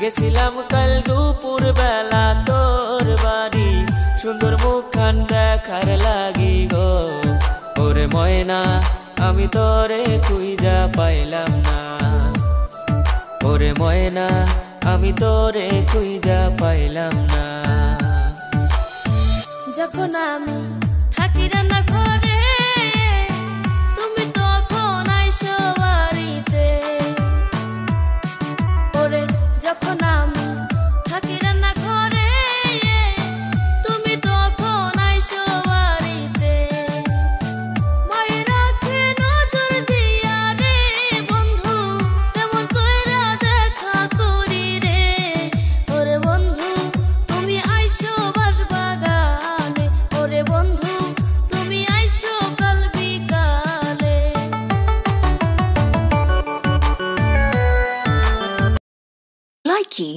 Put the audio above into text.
গেছিলাম কাল দুপুর বেলা তোর বাড়ি, সুন্দর মুখখান দেখার লাগি গো। ওরে ময়না আমি তোরে খুঁজা পাইলাম না, ওরে ময়না আমি তোরে খুঁজা পাইলাম না। যখন আমি থাকি রান্না ঘরে তুমি তখন আইসো বাড়িতে, ওরে যখন আমি থাকি রান্না ঘরে তুমি তখন আইসো বাড়িতে। মায়ের রাখে নজর দিয়া রে বন্ধু, তেমন কইরা দেখা করি রে। ওরে বন্ধু তুমি আইসো বাঁশবাগানে, ওরে বন্ধু তুমি আইসো কাল বিকালে। Likey